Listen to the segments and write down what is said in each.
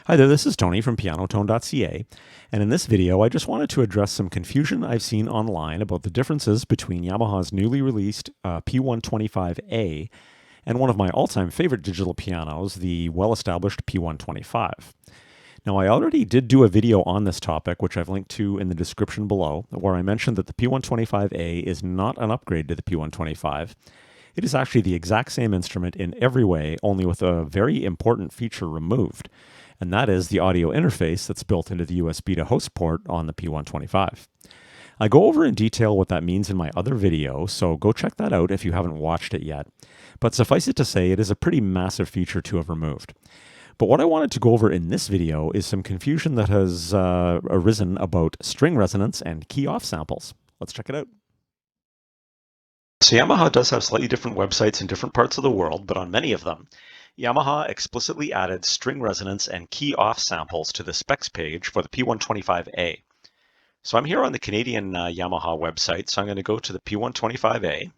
Hi there, this is Tony from pianotone.ca, and in this video I just wanted to address some confusion I've seen online about the differences between Yamaha's newly released P-125A and one of my all-time favorite digital pianos, the well-established P-125. Now, I already did do a video on this topic, which I've linked to in the description below, where I mentioned that the P-125A is not an upgrade to the P-125. It is actually the exact same instrument in every way, only with a very important feature removed, and that is the audio interface that's built into the USB to host port on the P-125. I go over in detail what that means in my other video, so go check that out if you haven't watched it yet. But suffice it to say, it is a pretty massive feature to have removed. But what I wanted to go over in this video is some confusion that has arisen about string resonance and key-off samples. Let's check it out. So Yamaha does have slightly different websites in different parts of the world, but on many of them, Yamaha explicitly added string resonance and key-off samples to the specs page for the P-125A. So I'm here on the Canadian Yamaha website, so I'm going to go to the P-125A.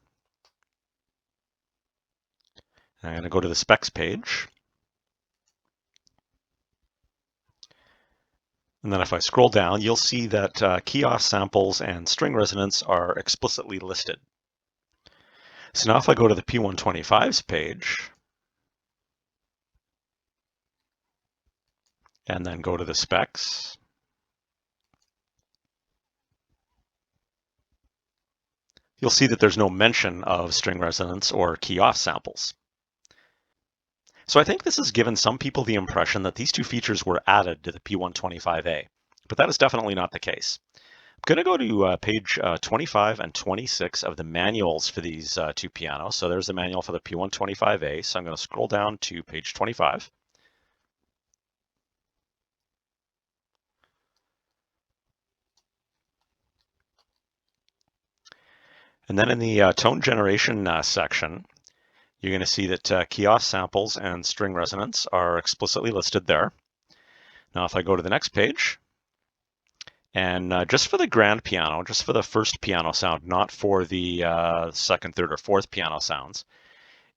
I'm going to go to the specs page. And then if I scroll down, you'll see that key-off samples and string resonance are explicitly listed. So now if I go to the P-125's page, and then go to the specs, you'll see that there's no mention of string resonance or key-off samples. So I think this has given some people the impression that these two features were added to the P-125A, but that is definitely not the case. I'm going to go to page 25 and 26 of the manuals for these two pianos. So there's the manual for the P-125A. So I'm going to scroll down to page 25. And then in the tone generation section, you're going to see that key-off samples and string resonance are explicitly listed there. Now, if I go to the next page, and just for the grand piano, just for the first piano sound, not for the second, third, or fourth piano sounds,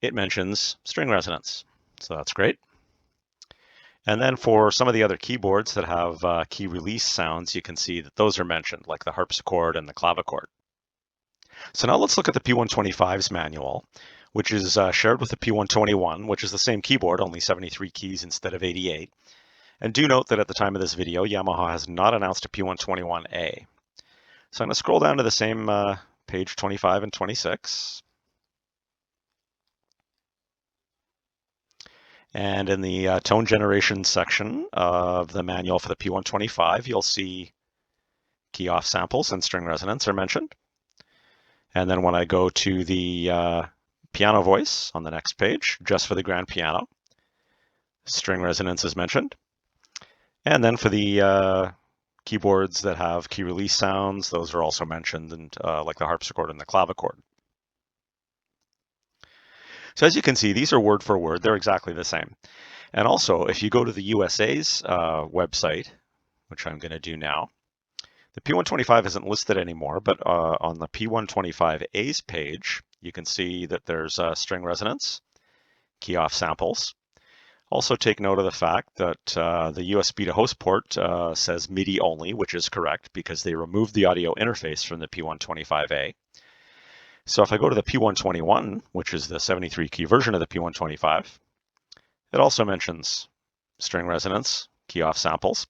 it mentions string resonance. So that's great. And then for some of the other keyboards that have key release sounds, you can see that those are mentioned, like the harpsichord and the clavichord. So now let's look at the P-125's manual, which is shared with the P-121, which is the same keyboard, only 73 keys instead of 88. And do note that at the time of this video, Yamaha has not announced a P-121A. So I'm going to scroll down to the same page 25 and 26. And in the tone generation section of the manual for the P-125, you'll see key-off samples and string resonance are mentioned. And then when I go to the piano voice on the next page, just for the grand piano, string resonance is mentioned. And then for the keyboards that have key release sounds, those are also mentioned, and like the harpsichord and the clavichord. So as you can see, these are word for word. They're exactly the same. And also, if you go to the USA's website, which I'm going to do now, the P-125 isn't listed anymore, but on the P-125A's page, you can see that there's string resonance, key-off samples. Also take note of the fact that the USB to host port says MIDI only, which is correct because they removed the audio interface from the P-125A. So if I go to the P-121, which is the 73 key version of the P-125, it also mentions string resonance, key-off samples.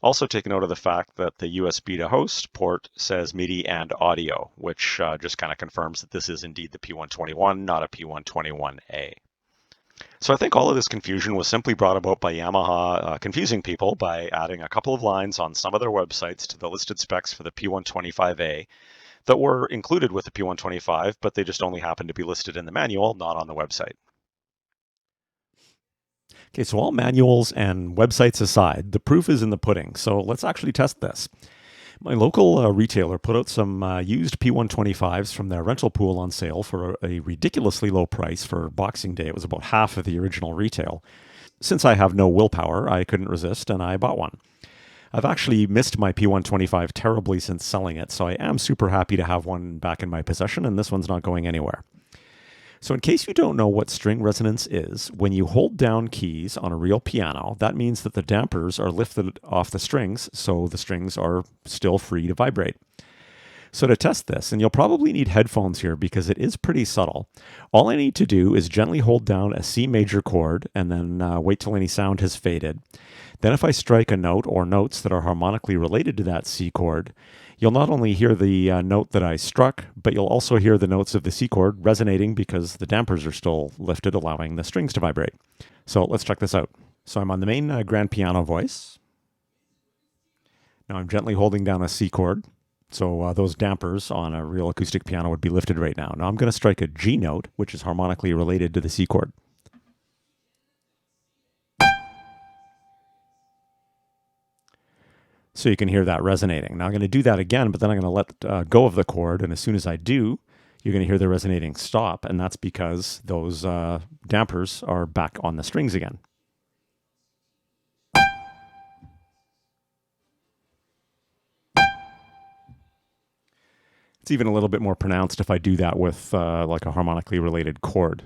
Also take note of the fact that the USB to host port says MIDI and audio, which just kind of confirms that this is indeed the P-121, not a P-121A. So I think all of this confusion was simply brought about by Yamaha confusing people by adding a couple of lines on some of their websites to the listed specs for the P-125A that were included with the P-125, but they just only happened to be listed in the manual, not on the website. Okay, so all manuals and websites aside, the proof is in the pudding. So let's actually test this. My local retailer put out some used P-125s from their rental pool on sale for a ridiculously low price for Boxing Day. It was about half of the original retail. Since I have no willpower, I couldn't resist and I bought one. I've actually missed my P-125 terribly since selling it, so I am super happy to have one back in my possession, and this one's not going anywhere. So in case you don't know what string resonance is, when you hold down keys on a real piano, that means that the dampers are lifted off the strings, so the strings are still free to vibrate. So to test this, and you'll probably need headphones here because it is pretty subtle, all I need to do is gently hold down a C major chord and then wait till any sound has faded. Then if I strike a note or notes that are harmonically related to that C chord, you'll not only hear the note that I struck, but you'll also hear the notes of the C chord resonating because the dampers are still lifted, allowing the strings to vibrate. So let's check this out. So I'm on the main grand piano voice. Now I'm gently holding down a C chord. So those dampers on a real acoustic piano would be lifted right now. Now I'm going to strike a G note, which is harmonically related to the C chord. So you can hear that resonating. Now I'm going to do that again, but then I'm going to let go of the chord, and as soon as I do, you're going to hear the resonating stop, and that's because those dampers are back on the strings again. It's even a little bit more pronounced if I do that with like a harmonically related chord.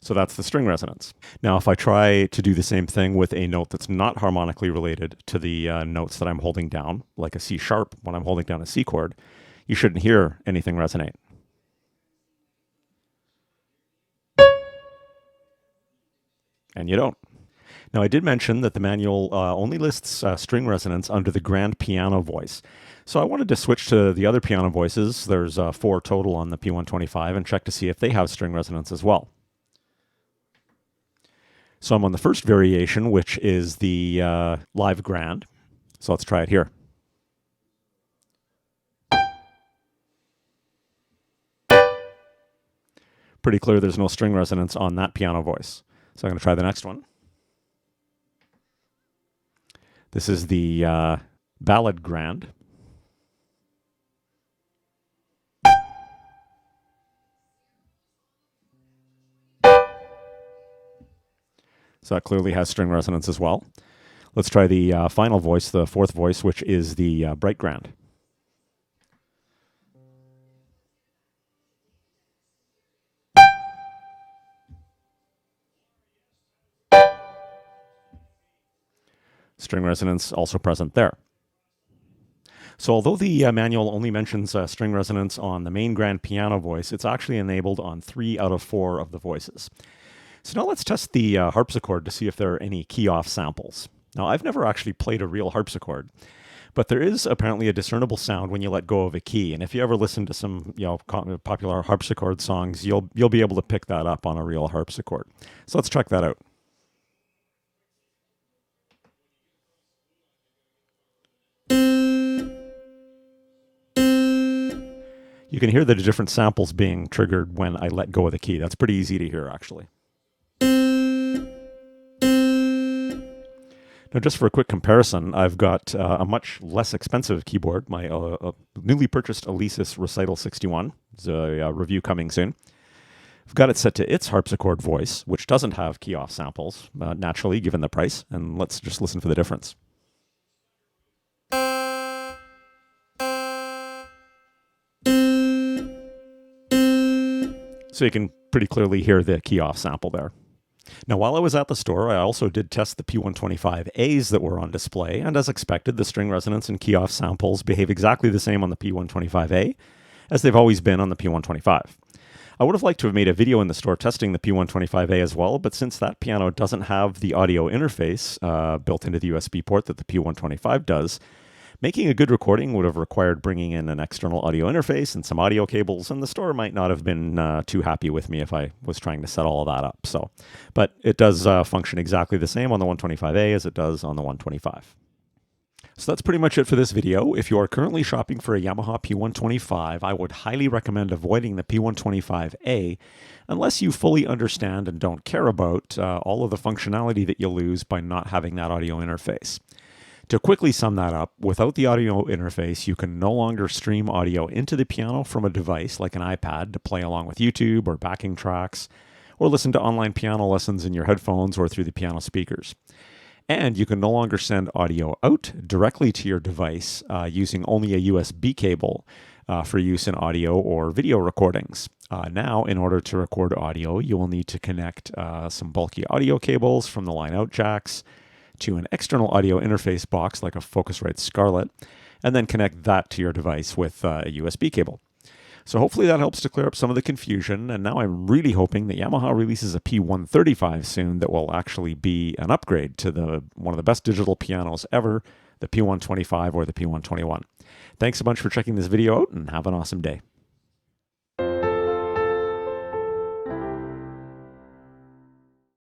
So that's the string resonance. Now, if I try to do the same thing with a note that's not harmonically related to the notes that I'm holding down, like a C sharp when I'm holding down a C chord, you shouldn't hear anything resonate. And you don't. Now, I did mention that the manual only lists string resonance under the grand piano voice. So I wanted to switch to the other piano voices. There's 4 total on the P-125 and check to see if they have string resonance as well. So I'm on the first variation, which is the live grand. So let's try it here. Pretty clear there's no string resonance on that piano voice. So I'm going to try the next one. This is the ballad grand. So that clearly has string resonance as well. Let's try the final voice, the fourth voice, which is the bright grand. String resonance also present there. So although the manual only mentions string resonance on the main grand piano voice, it's actually enabled on 3 out of 4 of the voices. So now let's test the harpsichord to see if there are any key-off samples. Now, I've never actually played a real harpsichord, but there is apparently a discernible sound when you let go of a key. And if you ever listen to some popular harpsichord songs, you'll be able to pick that up on a real harpsichord. So let's check that out. You can hear the different samples being triggered when I let go of the key. That's pretty easy to hear, actually. Now, just for a quick comparison, I've got a much less expensive keyboard, my newly purchased Alesis Recital 61. There's a review coming soon. I've got it set to its harpsichord voice, which doesn't have key-off samples, naturally, given the price. And let's just listen for the difference. So you can pretty clearly hear the key-off sample there. Now, while I was at the store, I also did test the P-125As that were on display, and as expected, the string resonance and key-off samples behave exactly the same on the P-125A as they've always been on the P-125. I would have liked to have made a video in the store testing the P-125A as well, but since that piano doesn't have the audio interface built into the USB port that the P-125 does, making a good recording would have required bringing in an external audio interface and some audio cables, and the store might not have been too happy with me if I was trying to set all of that up. But it does function exactly the same on the 125A as it does on the 125. So that's pretty much it for this video. If you are currently shopping for a Yamaha P-125, I would highly recommend avoiding the P-125A unless you fully understand and don't care about all of the functionality that you'll lose by not having that audio interface. To quickly sum that up, without the audio interface, you can no longer stream audio into the piano from a device like an iPad to play along with YouTube or backing tracks, or listen to online piano lessons in your headphones or through the piano speakers. And you can no longer send audio out directly to your device using only a USB cable for use in audio or video recordings. Now, in order to record audio, you will need to connect some bulky audio cables from the line-out jacks to an external audio interface box like a Focusrite Scarlett, and then connect that to your device with a USB cable. So hopefully that helps to clear up some of the confusion, and now I'm really hoping that Yamaha releases a P-125 soon that will actually be an upgrade to one of the best digital pianos ever, the P-125 or the P-121. Thanks a bunch for checking this video out, and have an awesome day.